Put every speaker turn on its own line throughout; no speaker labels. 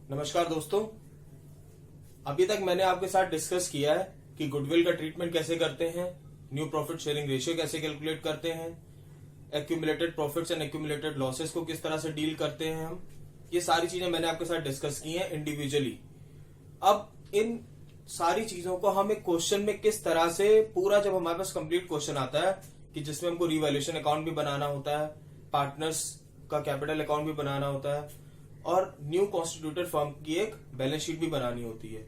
नमस्कार दोस्तों, अभी तक मैंने आपके साथ डिस्कस किया है कि गुडविल का ट्रीटमेंट कैसे करते हैं, न्यू प्रॉफिट शेयरिंग रेशियो कैसे कैलकुलेट करते हैं, accumulated profits and accumulated losses को किस तरह से डील करते हैं हम। ये सारी चीजें मैंने आपके साथ डिस्कस की हैं इंडिविजुअली। अब इन सारी चीजों को हम एक क्वेश्चन में किस तरह से पूरा, जब हमारे पास कंप्लीट क्वेश्चन आता है कि जिसमें हमको रिवैल्यूएशन अकाउंट भी बनाना होता है, पार्टनर्स का कैपिटल अकाउंट भी बनाना होता है और न्यू कॉन्स्टिट्यूटेड फर्म की एक बैलेंस शीट भी बनानी होती है।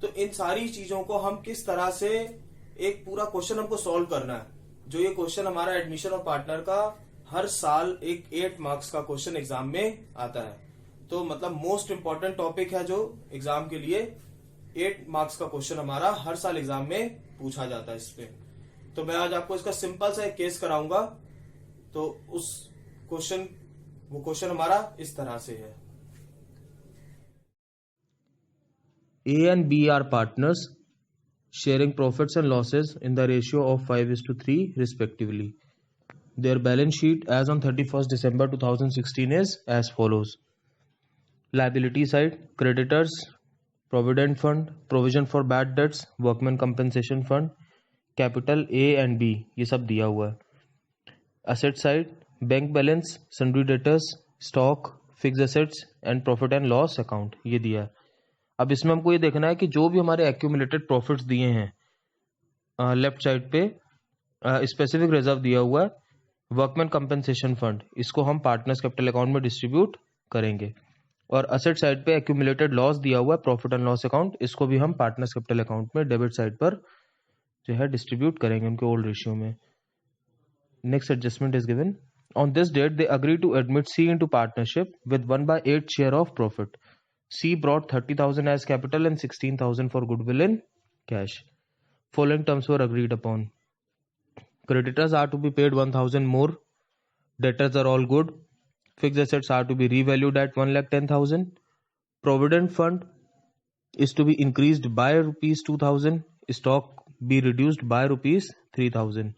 तो इन सारी चीजों को हम किस तरह से एक पूरा क्वेश्चन हमको सॉल्व करना है। जो ये क्वेश्चन हमारा एडमिशन ऑफ पार्टनर का हर साल एक 8 मार्क्स का क्वेश्चन एग्जाम में आता है। तो मतलब मोस्ट इंपॉर्टेंट टॉपिक है जो एग्जाम के लिए 8 मार्क्स का क्वेश्चन हमारा हर साल एग्जाम में पूछा जाता है इस पे। तो मैं आज आपको इसका सिंपल सा एक केस कराऊंगा। तो वो क्वेश्चन हमारा इस तरह से है।
A and B are partners sharing profits and losses in the ratio of 5:3 respectively. Their balance sheet as on 31st December 2016 is as follows. Liability side, creditors, provident fund, provision for bad debts, workman compensation fund, capital A and B, ये सब दिया हुआ है। Asset side, bank balance, sundry debtors, stock, fixed assets and profit and loss account, ये दिया है। अब इसमें हमको ये देखना है कि जो भी हमारे एक्यूमुलेटेड प्रॉफिट्स दिए हैं, लेफ्ट साइड पे स्पेसिफिक रिजर्व दिया हुआ है, वर्कमैन कंपनसेशन फंड, इसको हम पार्टनर्स कैपिटल अकाउंट में डिस्ट्रीब्यूट करेंगे। और असेट साइड पे एक्यूमुलेटेड लॉस दिया हुआ है, प्रॉफिट एंड लॉस अकाउंट, इसको भी हम पार्टनर्स कैपिटल अकाउंट में डेबिट साइड पर जो है डिस्ट्रीब्यूट करेंगे उनके ओल्ड रेशियो में। Next adjustment is given. On this date they agree to admit C into partnership with 1/8 share of profit. C brought 30,000 as capital and 16,000 for goodwill in cash. Following terms were agreed upon. Creditors are to be paid 1,000 more. Debtors are all good. Fixed assets are to be revalued at 1,10,000. Provident fund is to be increased by rupees 2,000. Stock be reduced by rupees 3,000.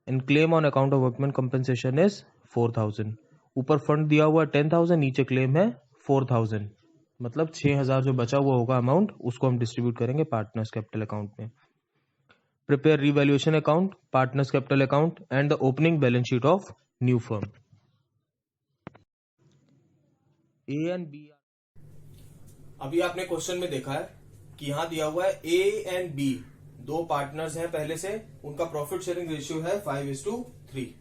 And claim on account of workman compensation is 4,000. ऊपर fund दिया हुआ 10,000, नीचे claim है 4,000, मतलब 6,000 जो बचा हुआ होगा अमाउंट, उसको हम डिस्ट्रीब्यूट करेंगे पार्टनर्स कैपिटल अकाउंट में। Prepare revaluation account, partners capital account and the opening balance sheet of new firm. A and B.
अभी आपने क्वेश्चन में देखा है कि यहां दिया हुआ है ए एंड बी, दो पार्टनर्स हैं पहले से, उनका प्रॉफिट शेयरिंग रेशियो है 5:3।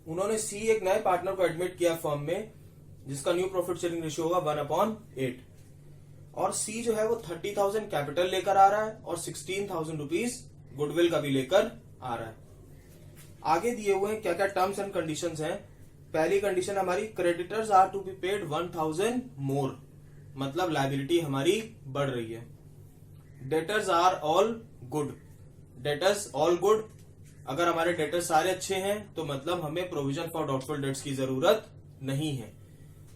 उन्होंने सी एक नए पार्टनर को एडमिट किया फर्म में जिसका न्यू प्रॉफिट शेयरिंग रेशियो होगा 1/8 और सी जो है वो 30,000 कैपिटल लेकर आ रहा है और 16,000 रुपीज गुडविल का भी लेकर आ रहा है। आगे दिए हुए हैं क्या क्या टर्म्स एंड कंडीशंस हैं। पहली कंडीशन हमारी, creditors are to be paid 1,000 more, मतलब लायबिलिटी हमारी बढ़ रही है। Debtors are all good, debtors all good, अगर हमारे डेटर्स सारे अच्छे हैं तो मतलब हमें प्रोविजन फॉर डाउटफुल डेट्स की जरूरत नहीं है।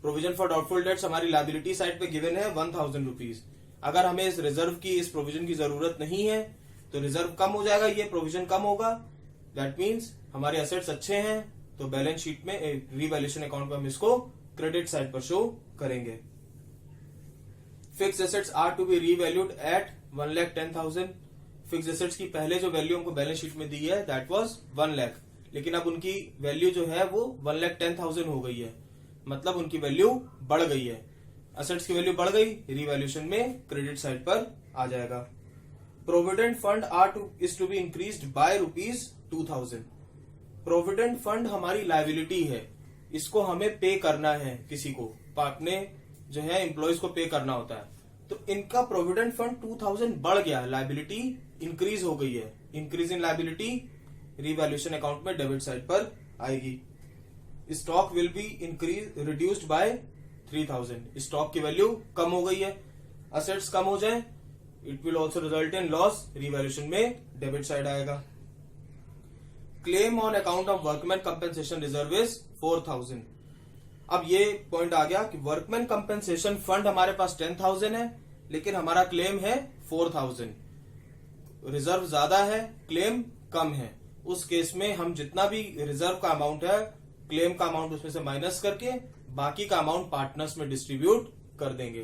प्रोविजन फॉर डाउटफुल डेट्स हमारी लायबिलिटी साइड पे गिवन है 1,000 रुपीज। अगर हमें इस रिजर्व की, इस प्रोविजन की जरूरत नहीं है तो रिजर्व कम हो जाएगा, ये प्रोविजन कम होगा। दैट मीन्स हमारे एसेट्स अच्छे हैं तो बैलेंस शीट में रिवैल्यूएशन अकाउंट में हम इसको क्रेडिट साइड पर शो करेंगे। Fix assets are to be revalued at 1,10,000। Fix assets की पहले जो वैल्यू हमको बैलेंस शीट में दी है दैट वाज 1 लाख, लेकिन अब उनकी वैल्यू जो है वो 1,10,000 हो गई है, मतलब उनकी वैल्यू बढ़ गई है। असेट्स की वैल्यू बढ़ गई, रिवैल्यूएशन में क्रेडिट साइड पर आ जाएगा। Provident fund is to be increased by rupees 2,000। Provident fund हमारी लायबिलिटी है, इसको हमें पे करना है किसी को, अपने जो है एम्प्लॉयज को पे करना होता है। तो इनका प्रोविडेंट फंड 2,000 बढ़ गया है, लायबिलिटी इंक्रीज हो गई है। Increase in liability revaluation account में डेबिट साइड पर आएगी। Stock will be reduced by 3,000, stock की वैल्यू कम हो गई है। असेट्स कम हो जाए, it will also result in loss, revaluation में डेबिट साइड आएगा। Claim on account of workman compensation reserve is 4,000। अब ये पॉइंट आ गया कि वर्कमैन कंपनसेशन फंड हमारे पास 10,000 है लेकिन हमारा क्लेम है 4,000, रिजर्व ज्यादा है, क्लेम कम है। उस केस में हम जितना भी रिजर्व का अमाउंट है क्लेम का अमाउंट उसमें से माइनस करके बाकी का अमाउंट पार्टनर्स में डिस्ट्रीब्यूट कर देंगे।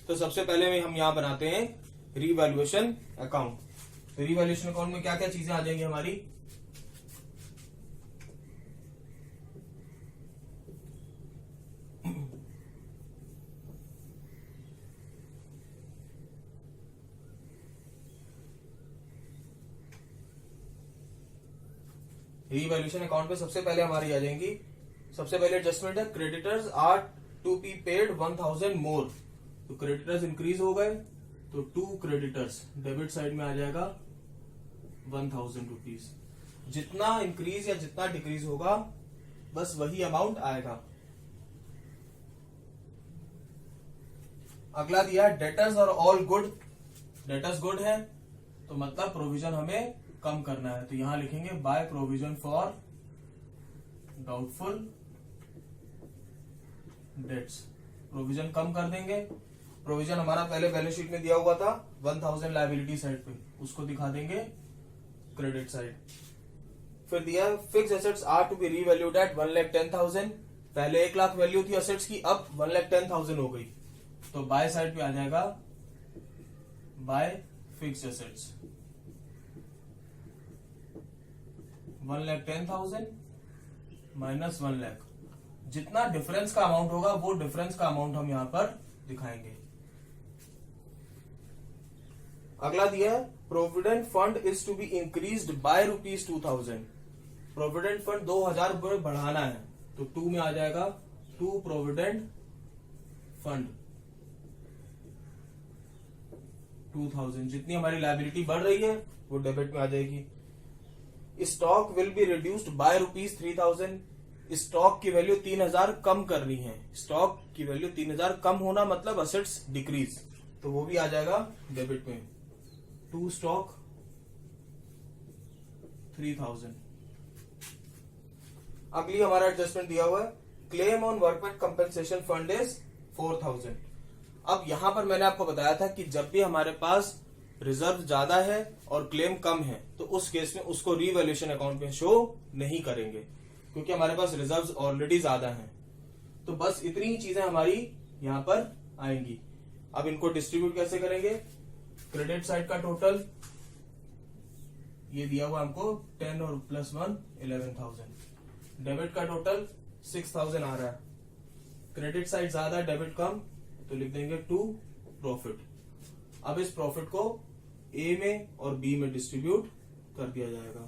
तो सबसे पहले हम यहां बनाते हैं रीवैल्यूएशन अकाउंट। तो रीवैल्यूएशन अकाउंट में क्या क्या चीजें आ जाएंगी हमारी, रीवैल्यूएशन अकाउंट में सबसे पहले हमारी आ जाएंगी, सबसे पहले एडजस्टमेंट है creditors are to be paid 1000 more. तो क्रेडिटर्स इंक्रीज हो गए तो 2 क्रेडिटर्स डेबिट साइड में आ जाएगा 1000 रुपीज। जितना इंक्रीज या जितना डिक्रीज होगा बस वही अमाउंट आएगा। अगला दिया डेटर्स और ऑल गुड। डेटर्स गुड है तो मतलब प्रोविजन हमें कम करना है, तो यहां लिखेंगे by provision for doubtful debts. Provision कम कर देंगे। प्रोविजन हमारा पहले बैलेंस शीट में दिया हुआ था 1000 लायबिलिटी साइड पे, उसको दिखा देंगे क्रेडिट साइड। फिर दिया fix assets are to be revalued at 1,10,000। पहले 1 लाख वैल्यू थी एसेट्स की, अब 1,10,000 हो गई, तो बाय साइड पे आ जाएगा by fix assets 1,10,000 minus 1 lakh. जितना डिफरेंस का अमाउंट होगा वो डिफरेंस का अमाउंट हम यहां पर दिखाएंगे। अगला दिया है provident fund is to be increased by ₹2,000। Provident fund 2,000 रुपए बढ़ाना है, तो 2 में आ जाएगा 2 प्रोविडेंट फंड 2,000। जितनी हमारी लायबिलिटी बढ़ रही है वो डेबिट में आ जाएगी। Stock will be reduced by ₹3,000। Stock की वैल्यू 3,000 कम करनी है। स्टॉक की वैल्यू 3,000 कम होना मतलब असेट्स डिक्रीज, तो वो भी आ जाएगा डेबिट में। 2 स्टॉक 3,000। अगली हमारा एडजस्टमेंट दिया हुआ है claim on workman compensation fund is 4,000। अब यहां पर मैंने आपको बताया था कि जब भी हमारे पास रिजर्व ज्यादा है और क्लेम कम है तो उस केस में उसको रीवैल्यूएशन अकाउंट में शो नहीं करेंगे, क्योंकि हमारे पास रिजर्व्स ऑलरेडी ज्यादा हैं। तो बस इतनी ही चीजें हमारी यहां पर आएंगी। अब इनको डिस्ट्रीब्यूट कैसे करेंगे, क्रेडिट साइड का टोटल ये दिया हुआ हमको 10 और प्लस 1 11,000। डेबिट का टोटल 6,000 आ रहा है। क्रेडिट साइड ज्यादा डेबिट कम, तो लिख देंगे 2 प्रॉफिट। अब इस प्रॉफिट को ए में और बी में डिस्ट्रीब्यूट कर दिया जाएगा।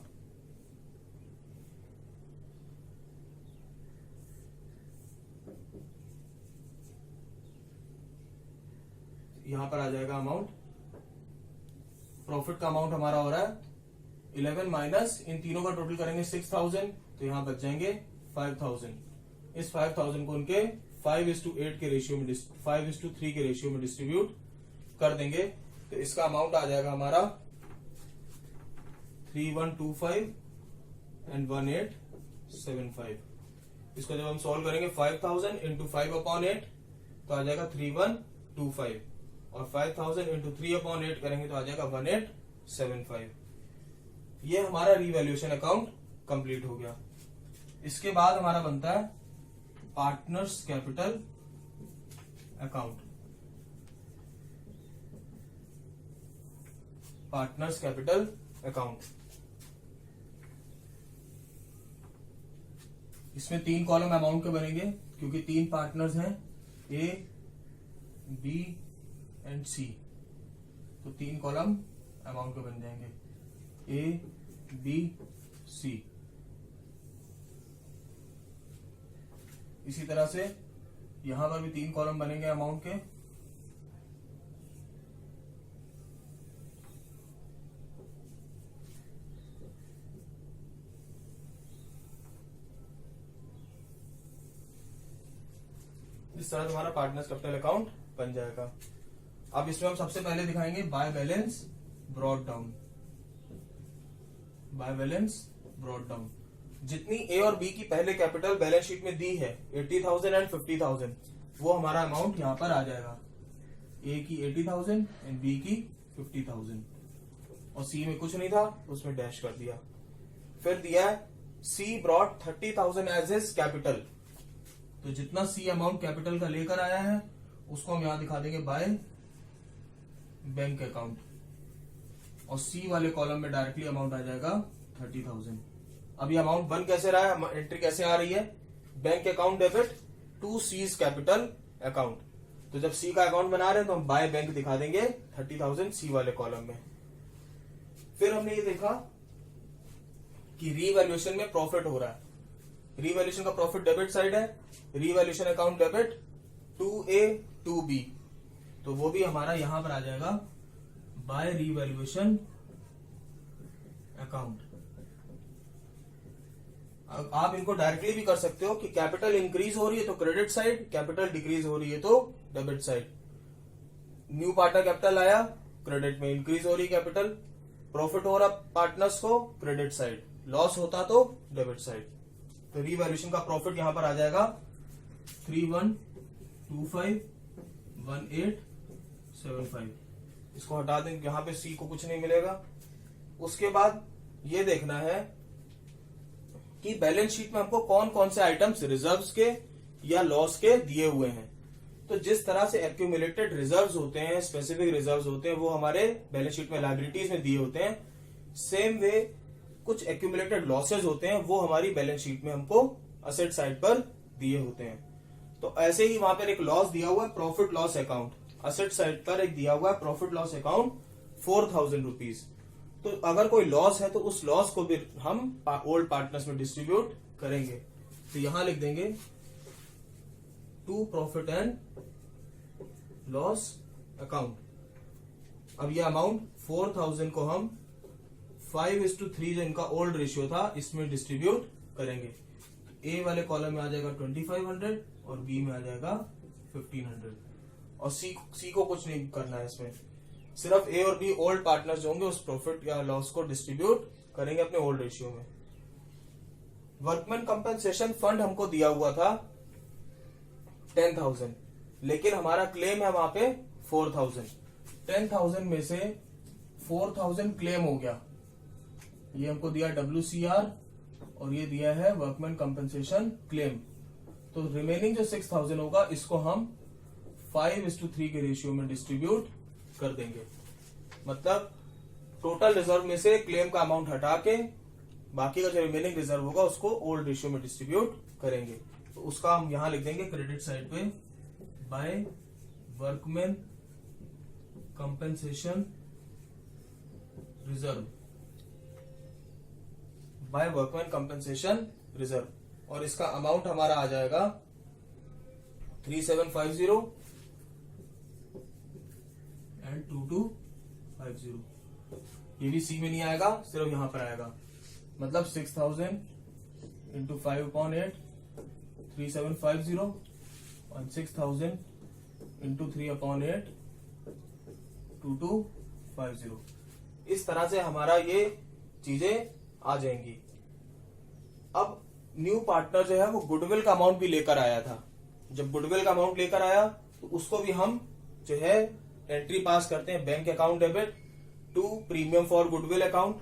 यहां पर आ जाएगा अमाउंट, प्रॉफिट का अमाउंट हमारा हो रहा है 11 माइनस इन तीनों का टोटल करेंगे 6,000, तो यहां बच जाएंगे 5,000। इस 5,000 को उनके 5:8 के रेशियो में 5:3 के रेशियो में डिस्ट्रीब्यूट कर देंगे, तो इसका अमाउंट आ जाएगा हमारा 3,125 एंड 1,875। इसको जब हम सॉल्व करेंगे 5,000 इंटू 5/8 तो आ जाएगा 3,125, और 5,000 इंटू 3/8 करेंगे तो आ जाएगा 1,875। ये हमारा रीवैल्यूएशन अकाउंट कंप्लीट हो गया। इसके बाद हमारा बनता है partners capital account. Partners capital account, इसमें 3 कॉलम अमाउंट के बनेंगे क्योंकि 3 पार्टनर्स हैं ए, बी एंड सी, तो 3 कॉलम अमाउंट के बन जाएंगे ए, बी, सी। इसी तरह से यहां पर भी 3 कॉलम बनेंगे अमाउंट के। इस तरह तुम्हारा पार्टनर्स कैपिटल अकाउंट बन जाएगा। अब इसमें हम सबसे पहले दिखाएंगे by balance brought down. By balance brought down, जितनी ए और बी की पहले कैपिटल बैलेंस शीट में दी है 80,000 एंड 50,000, वो हमारा अमाउंट यहां पर आ जाएगा। ए की 80,000 एंड बी की 50,000, और सी में कुछ नहीं था उसमें डैश कर दिया। फिर दिया है सी ब्रॉट 30,000 एज हिज कैपिटल। तो जितना सी अमाउंट कैपिटल का लेकर आया है उसको हम यहां दिखा देंगे बाय बैंक अकाउंट, और सी वाले कॉलम में डायरेक्टली अमाउंट आ जाएगा 30,000। अब ये अमाउंट बन कैसे रहा है, एंट्री कैसे आ रही है, bank account debit to C's capital account. तो जब सी का अकाउंट बना रहे हैं तो हम बाय बैंक दिखा देंगे 30,000 सी वाले कॉलम में। फिर हमने ये देखा कि रीवैल्यूएशन में प्रॉफिट हो रहा है। रीवैल्यूएशन का प्रॉफिट डेबिट साइड है, revaluation account debit to A to B, तो वो भी हमारा यहां पर आ जाएगा बाय रीवैल्यूएशन अकाउंट। आप इनको डायरेक्टली भी कर सकते हो कि कैपिटल इंक्रीज हो रही है तो क्रेडिट साइड, कैपिटल डिक्रीज हो रही है तो debit side. New partner capital आया, क्रेडिट में इंक्रीज हो रही कैपिटल, प्रॉफिट हो रहा पार्टनर्स को, क्रेडिट साइड, लॉस होता तो डेबिट साइड। तो रीवैल्यूएशन का प्रॉफिट यहां पर आ जाएगा 31251875। इसको हटा दें, यहां पे सी को कुछ नहीं मिलेगा। उसके बाद ये देखना है कि बैलेंस शीट में हमको कौन कौन से आइटम्स रिजर्व्स के या लॉस के दिए हुए हैं। तो जिस तरह से एक्यूमुलेटेड रिजर्व्स होते हैं, स्पेसिफिक रिजर्व्स होते हैं, वो हमारे बैलेंस शीट में लायबिलिटीज में दिए होते हैं। सेम वे कुछ एक्यूमुलेटेड लॉसेज होते हैं, वो हमारी बैलेंस शीट में हमको असेट साइड पर दिए होते हैं। तो ऐसे ही वहां पर एक लॉस दिया हुआ है profit loss account, asset side पर एक दिया हुआ है प्रॉफिट लॉस अकाउंट 4,000 रुपीज। तो अगर कोई लॉस है तो उस लॉस को भी हम ओल्ड पार्टनर्स में डिस्ट्रीब्यूट करेंगे। तो यहां लिख देंगे to profit and loss account. अब ये अमाउंट 4,000 को हम 5:3 जो इनका ओल्ड रेशियो था इसमें डिस्ट्रीब्यूट करेंगे। ए वाले कॉलम में आ जाएगा 2,500 और बी में आ जाएगा 1,500, और सी को कुछ नहीं करना है इसमें, सिर्फ ए और बी ओल्ड पार्टनर्स जो होंगे उस प्रॉफिट या लॉस को डिस्ट्रीब्यूट करेंगे अपने ओल्ड रेशियो में। वर्कमैन कंपनसेशन फंड हमको दिया हुआ था 10,000, लेकिन हमारा क्लेम है वहां पे 4,000। 10,000 में से 4,000 क्लेम हो गया, ये हमको दिया WCR और ये दिया है वर्कमैन कंपनसेशन क्लेम। तो रिमेनिंग जो 6,000 होगा इसको हम 5:3 के रेशियो में डिस्ट्रीब्यूट कर देंगे। मतलब टोटल रिजर्व में से क्लेम का अमाउंट हटा के बाकी का जो रिमेनिंग रिजर्व होगा उसको ओल्ड रेशियो में डिस्ट्रीब्यूट करेंगे। तो उसका हम यहां लिख देंगे क्रेडिट साइड पे by workman compensation reserve, by workman compensation reserve, और इसका अमाउंट हमारा आ जाएगा 3750 एंड 2250। ये भी सी में नहीं आएगा, सिर्फ यहां पर आएगा। मतलब 6,000 इंटू 5/8 3750 और 6,000 इंटू 3/8 2250। इस तरह से हमारा ये चीजें आ जाएंगी। अब न्यू पार्टनर जो है वो गुडविल का अमाउंट भी लेकर आया था। जब गुडविल का अमाउंट लेकर आया तो उसको भी हम जो है एंट्री पास करते हैं bank account debit to premium for goodwill account,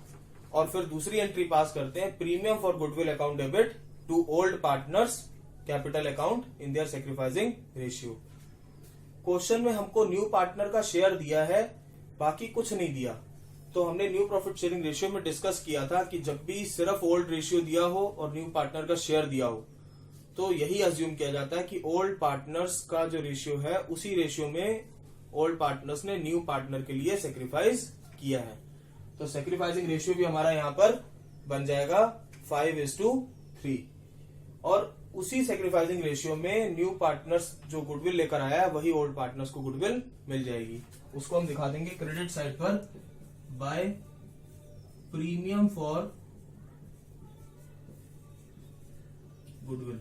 और फिर दूसरी एंट्री पास करते हैं premium for goodwill account debit to old partners capital account in their sacrificing ratio. Question में हमको न्यू पार्टनर का शेयर दिया है, बाकी कुछ नहीं दिया। तो हमने न्यू प्रॉफिट शेयरिंग रेशियो में डिस्कस किया था कि जब भी सिर्फ ओल्ड रेशियो दिया हो और न्यू पार्टनर का शेयर दिया हो तो यही अज्यूम किया जाता है कि ओल्ड पार्टनर्स का जो रेशियो है उसी रेशियो में ओल्ड पार्टनर्स ने न्यू पार्टनर के लिए सेक्रीफाइस किया है। तो सेक्रीफाइसिंग रेशियो भी हमारा यहां पर बन जाएगा 5:3, और उसी सेक्रीफाइसिंग रेशियो में न्यू पार्टनर्स जो गुडविल लेकर आया है वही ओल्ड पार्टनर्स को गुडविल मिल जाएगी। उसको हम दिखा देंगे क्रेडिट साइड पर बाय प्रीमियम फॉर गुडविल।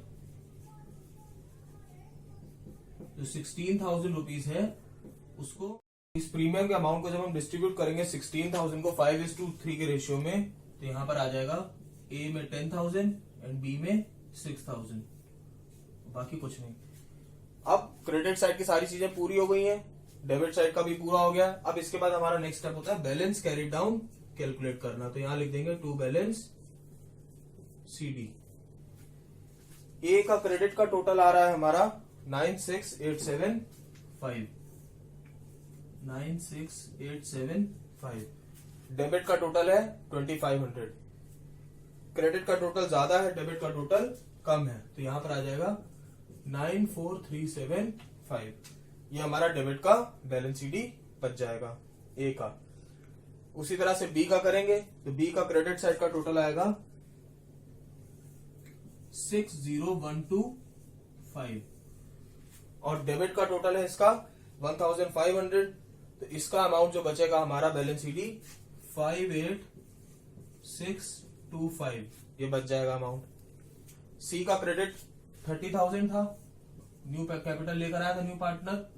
जो 16,000 रुपीज है उसको, इस प्रीमियम के अमाउंट को जब हम डिस्ट्रीब्यूट करेंगे 16,000 को 5:3 के रेशियो में, तो यहां पर आ जाएगा ए में 10,000 एंड बी में 6,000, बाकी कुछ नहीं। अब क्रेडिट साइड की सारी चीजें पूरी हो गई हैं, डेबिट साइड का भी पूरा हो गया। अब इसके बाद हमारा नेक्स्ट स्टेप होता है बैलेंस कैरी डाउन कैलकुलेट करना। तो यहां लिख देंगे टू बैलेंस CD। ए का क्रेडिट का टोटल आ रहा है हमारा 96,875। 96,875। डेबिट का टोटल है 2500। क्रेडिट का टोटल ज्यादा है, डेबिट का टोटल कम है, तो यहां पर आ जाएगा 94,375। ये हमारा डेबिट का बैलेंस सीडी बच जाएगा ए का। उसी तरह से बी का करेंगे तो बी का क्रेडिट साइड का टोटल आएगा 60,125 और डेबिट का टोटल है इसका 1,500। तो इसका अमाउंट जो बचेगा हमारा बैलेंस सीडी 58,625, ये बच जाएगा अमाउंट। सी का क्रेडिट 30,000 था, न्यू कैपिटल लेकर आया था न्यू पार्टनर,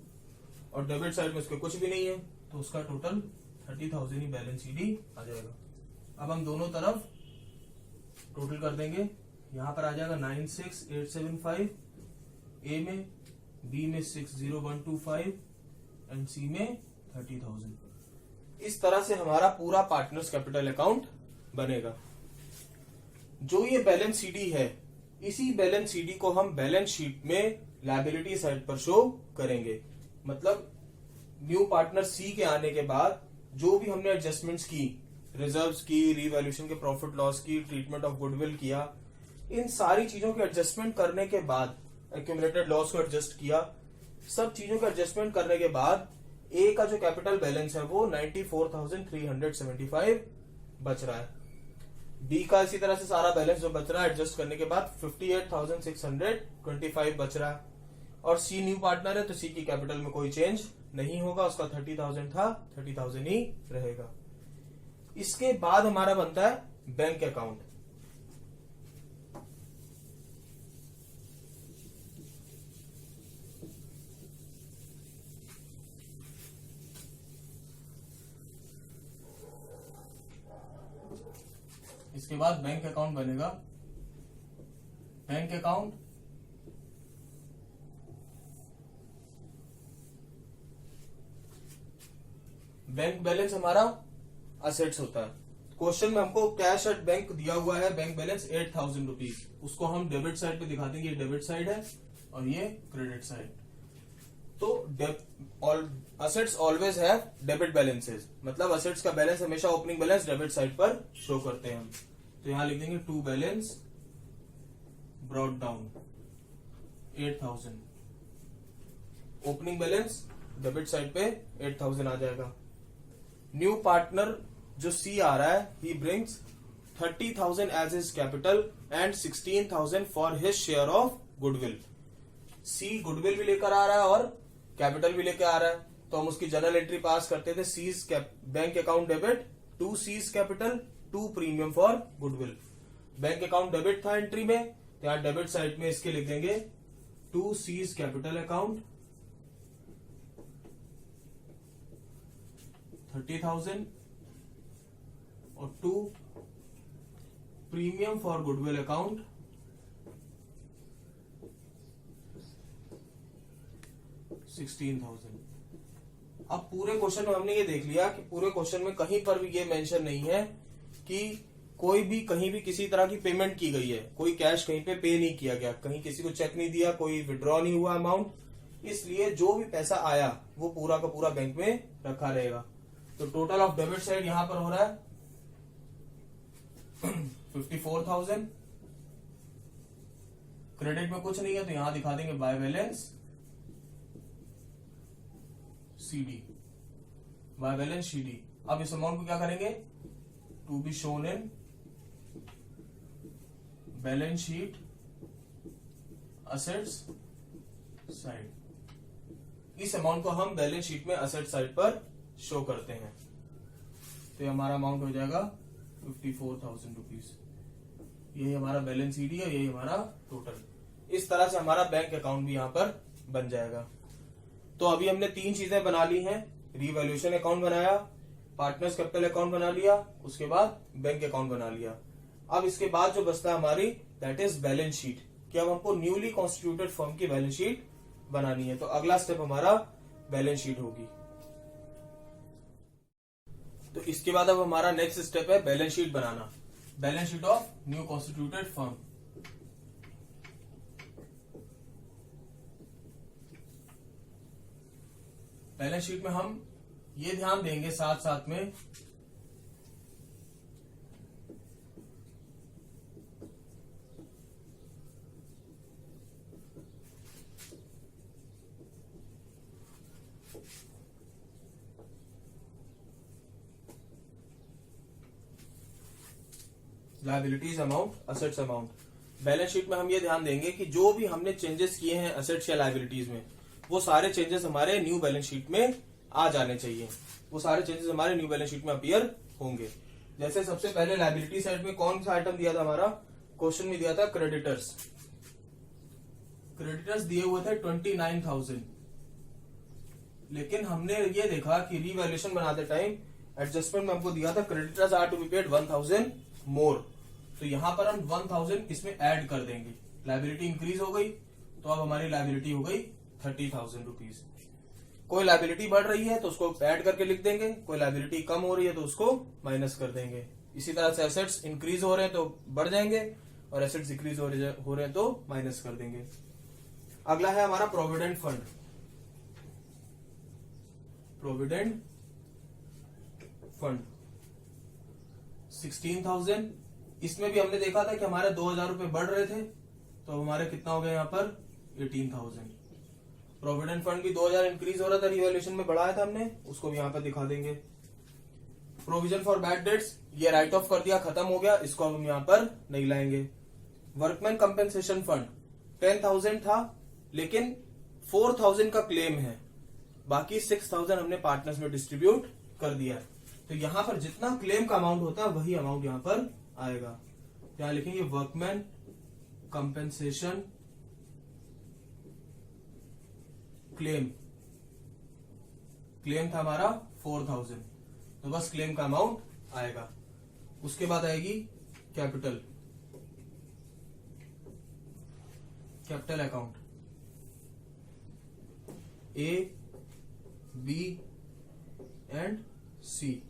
और डेबिट साइड में उसके कुछ भी नहीं है, तो उसका टोटल 30,000 ही बैलेंस सीडी आ जाएगा। अब हम दोनों तरफ टोटल कर देंगे, यहां पर आ जाएगा 96,875 ए में, बी में 60,125 एंड सी में 30,000। इस तरह से हमारा पूरा पार्टनर्स कैपिटल अकाउंट बनेगा। जो ये बैलेंस सीडी है, इसी बैलेंस सीडी को हम बैलेंस शीट में लायबिलिटी साइड पर शो करेंगे। मतलब न्यू पार्टनर सी के आने के बाद जो भी हमने एडजस्टमेंट्स की, रिजर्व्स की, रीवैल्यूएशन के प्रॉफिट लॉस की, ट्रीटमेंट ऑफ गुडविल किया, इन सारी चीजों के एडजस्टमेंट करने के बाद, एक्यूमुलेटेड लॉस को एडजस्ट किया, सब चीजों का एडजस्टमेंट करने के बाद ए का जो कैपिटल बैलेंस है वो 94,375 बच रहा है। बी का इसी तरह से सारा बैलेंस जो बच रहा है एडजस्ट करने के बाद 58,625 बच रहा है। और सी न्यू पार्टनर है तो सी की कैपिटल में कोई चेंज नहीं होगा, उसका 30,000 था 30,000 ही रहेगा। इसके बाद हमारा बनता है बैंक अकाउंट। इसके बाद बैंक अकाउंट बनेगा। बैंक अकाउंट बैंक बैलेंस हमारा असेट्स होता है। क्वेश्चन में हमको कैश एट बैंक दिया हुआ है, बैंक बैलेंस 8,000 रुपीज, उसको हम डेबिट साइड पे दिखा देंगे, ये डेबिट साइड है और ये क्रेडिट साइड। तो assets always have debit balances, मतलब असेट्स का बैलेंस हमेशा ओपनिंग बैलेंस डेबिट साइड पर शो करते हैं हम। तो यहां लिख देंगे to balance brought down 8,000, opening balance debit side पे 8,000 आ जाएगा। न्यू पार्टनर जो सी आ रहा है, he brings 30,000 as his capital and 16,000 for his share of goodwill. C goodwill भी लेकर आ रहा है और कैपिटल भी लेकर आ रहा है, तो हम उसकी जनरल एंट्री पास करते थे, C's bank account debit to C's capital to premium for goodwill. Bank account debit था एंट्री में, तो यहां डेबिट साइड में इसके लिख देंगे टू सीज कैपिटल अकाउंट 30,000 और to premium for goodwill account 16,000। अब पूरे क्वेश्चन में हमने ये देख लिया कि पूरे क्वेश्चन में कहीं पर भी ये मेंशन नहीं है कि कोई भी कहीं भी किसी तरह की पेमेंट की गई है, कोई कैश कहीं पे पे नहीं किया गया, कहीं किसी को चेक नहीं दिया, कोई विड्रॉ नहीं हुआ अमाउंट, इसलिए जो भी पैसा आया वो पूरा का पूरा बैंक में रखा रहेगा। तो टोटल ऑफ डेबिट साइड यहां पर हो रहा है 54,000, क्रेडिट में कुछ नहीं है तो यहां दिखा देंगे by balance CD, by balance CD. अब इस अमाउंट को क्या करेंगे, to be shown in balance sheet assets side. इस अमाउंट को हम बैलेंस शीट में असेट साइड पर शो करते हैं, तो हमारा अमाउंट हो जाएगा 54,000 रुपीज। यही हमारा बैलेंस सीडी है, यही हमारा टोटल। इस तरह से हमारा बैंक अकाउंट भी यहां पर बन जाएगा। तो अभी हमने तीन चीजें बना ली हैं, रीवैल्यूएशन अकाउंट बनाया, पार्टनर्स कैपिटल अकाउंट बना लिया, उसके बाद बैंक अकाउंट बना लिया। अब इसके बाद जो बचता है हमारी, दैट इज बैलेंस शीट, कि अब हमको न्यूली कॉन्स्टिट्यूटेड फर्म की बैलेंस शीट बनानी है। तो अगला स्टेप हमारा बैलेंस शीट होगी। तो इसके बाद अब हमारा नेक्स्ट स्टेप है balance sheet banana. Balance sheet of new constituted firm. Balance sheet में हम ये ध्यान देंगे साथ साथ में liabilities amount, assets amount. Balance sheet में हम ये ध्यान देंगे कि जो भी हमने चेंजेस किए हैं असेट्स या लायबिलिटीज में, वो सारे चेंजेस हमारे न्यू बैलेंस शीट में आ जाने चाहिए। वो सारे चेंजेस हमारे न्यू बैलेंस शीट में अपीयर होंगे। जैसे सबसे पहले लायबिलिटी साइड में कौन सा आइटम दिया था हमारा, क्वेश्चन में दिया था क्रेडिटर्स। क्रेडिटर्स दिए हुए थे 29,000, लेकिन हमने ये देखा कि रीवैल्यूएशन बनाते टाइम एडजस्टमेंट में हमको दिया था creditors are to be paid 1,000 more. तो यहां पर हम 1,000 इसमें ऐड कर देंगे। लायबिलिटी इंक्रीज हो गई तो अब हमारी लायबिलिटी हो गई 30,000 रुपीज। कोई लायबिलिटी बढ़ रही है तो उसको ऐड करके लिख देंगे, कोई लायबिलिटी कम हो रही है तो उसको माइनस कर देंगे। इसी तरह से एसेट्स इंक्रीज हो रहे हैं तो बढ़ जाएंगे और एसेट्स डिक्रीज हो रहे हैं तो माइनस कर देंगे। अगला है हमारा प्रोविडेंट फंड। Provident fund 16,000। इसमें भी हमने देखा था कि हमारे 2,000 रुपए बढ़ रहे थे तो हमारे कितना हो गया यहाँ पर 18,000। प्रोविडेंट फंड भी 2,000 इंक्रीज हो रहा था, रिवैल्यूएशन में बढ़ाया था हमने, उसको भी यहाँ पर दिखा देंगे। प्रोविजन फॉर बैड डेट्स, ये राइट ऑफ कर दिया, खत्म हो गया, इसको हम यहाँ पर नहीं लाएंगे। वर्कमैन कंपेंसेशन फंड 10,000 था, लेकिन 4,000 का क्लेम है, बाकी 6,000 हमने पार्टनर्स में डिस्ट्रीब्यूट कर दिया है। तो यहाँ पर जितना क्लेम का अमाउंट होता है वही अमाउंट यहाँ पर आएगा। यहाँ लिखेंगे वर्कमैन कंपेंसेशन क्लेम। क्लेम था हमारा 4,000, तो बस क्लेम का अमाउंट आएगा। उसके बाद आएगी capital, capital account A, B and C,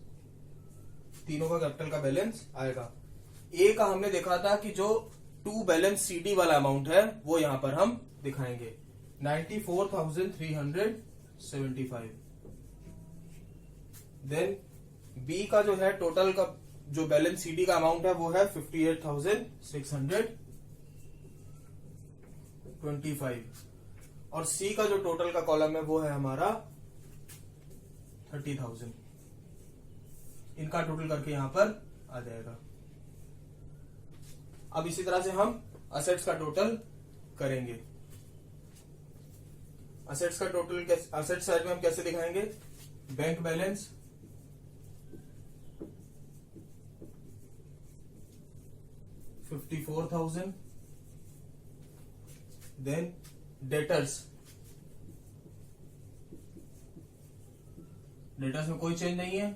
तीनों का कैपिटल का बैलेंस आएगा। ए का हमने देखा था कि जो टू बैलेंस सीडी वाला अमाउंट है वो यहां पर हम दिखाएंगे 94,375। देन बी का जो है टोटल का जो बैलेंस सीडी का अमाउंट है वो है 58,625 और सी का जो टोटल का कॉलम है वो है हमारा 30,000। इनका टोटल करके यहां पर आ जाएगा। अब इसी तरह से हम असेट्स का टोटल करेंगे। असेट्स का टोटल असेट्स साइड में हम कैसे दिखाएंगे, bank balance, $54,000। Then debtors, debtors में कोई चेंज नहीं है,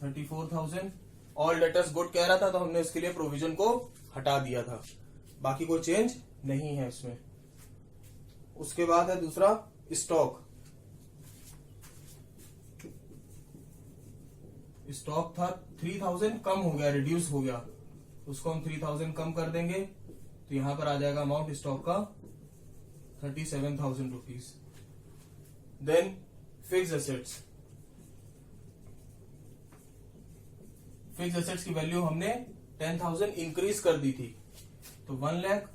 34,000। ऑल डेटर्स गुड कह रहा था तो हमने इसके लिए प्रोविजन को हटा दिया था, बाकी कोई चेंज नहीं है इसमें। उसके बाद है दूसरा स्टॉक। स्टॉक था 3,000, कम हो गया, रिड्यूस हो गया, उसको हम 3,000 कम कर देंगे तो यहां पर आ जाएगा अमाउंट स्टॉक का 37,000 rupees. Then fixed assets, fixed assets की वैल्यू हमने 10,000 इंक्रीज कर दी थी, तो 1 लाख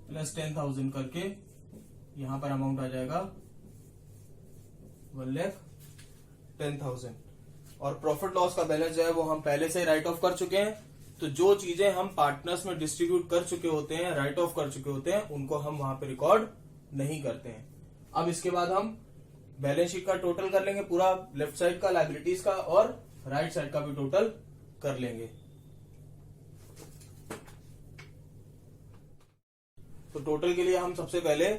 प्लस 10,000 करके यहां पर अमाउंट आ जाएगा 1,10,000। और प्रॉफिट लॉस का बैलेंस जो है वो हम पहले से राइट ऑफ कर चुके हैं। तो जो चीजें हम पार्टनर्स में डिस्ट्रीब्यूट कर चुके होते हैं, राइट ऑफ कर चुके होते हैं, उनको हम वहां पे रिकॉर्ड नहीं करते हैं। अब इसके बाद हम बैलेंस शीट का टोटल कर लेंगे, पूरा लेफ्ट साइड का लायबिलिटीज का और राइट साइड का भी टोटल कर लेंगे। तो टोटल के लिए हम सबसे पहले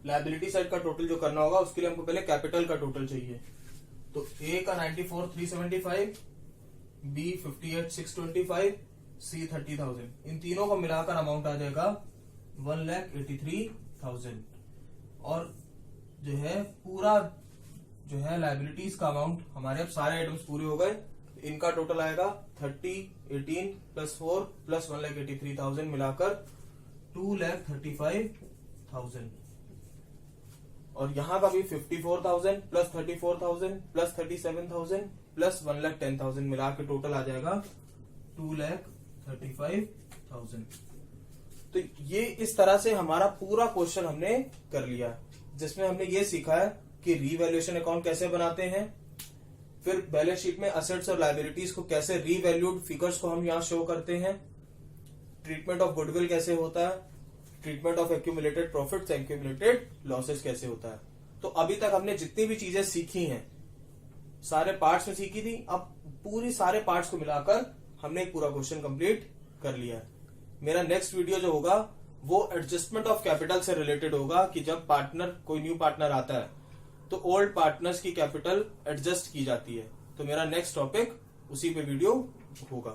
लायबिलिटी साइड का टोटल जो करना होगा उसके लिए हमको पहले कैपिटल का टोटल चाहिए। तो ए का 94,375, बी 58,625, सी 30,000, इन तीनों को मिलाकर अमाउंट आ जाएगा 1,83,000। और जो है पूरा जो है लायबिलिटीज का अमाउंट हमारे अब सारे आइटम्स पूरे हो गए, इनका टोटल आएगा 30, 18 प्लस 4 प्लस 1,83,000 मिलाकर 2,35,000। और यहां का भी 54,000 प्लस 34,000 प्लस 37,000 प्लस 1,10,000 मिला के टोटल आ जाएगा 2,35,000। तो ये इस तरह से हमारा पूरा क्वेश्चन हमने कर लिया, जिसमें हमने ये सीखा है कि रीवैल्यूएशन अकाउंट कैसे बनाते हैं, फिर बैलेंस शीट में असेट्स और लायबिलिटीज को कैसे रीवैल्यूड फिगर्स को हम यहां शो करते हैं, ट्रीटमेंट ऑफ गुडविल कैसे होता है, treatment of accumulated profits, accumulated losses कैसे होता है। तो अभी तक हमने जितनी भी चीजें सीखी हैं सारे पार्ट्स में सीखी थी, अब पूरी सारे पार्ट्स को मिलाकर हमने एक पूरा क्वेश्चन कंप्लीट कर लिया है। मेरा नेक्स्ट वीडियो जो होगा वो एडजस्टमेंट ऑफ कैपिटल से रिलेटेड होगा कि जब कोई न्यू पार्टनर आता है तो ओल्ड पार्टनर्स की कैपिटल एडजस्ट की जाती है। तो मेरा नेक्स्ट टॉपिक उसी पे वीडियो होगा।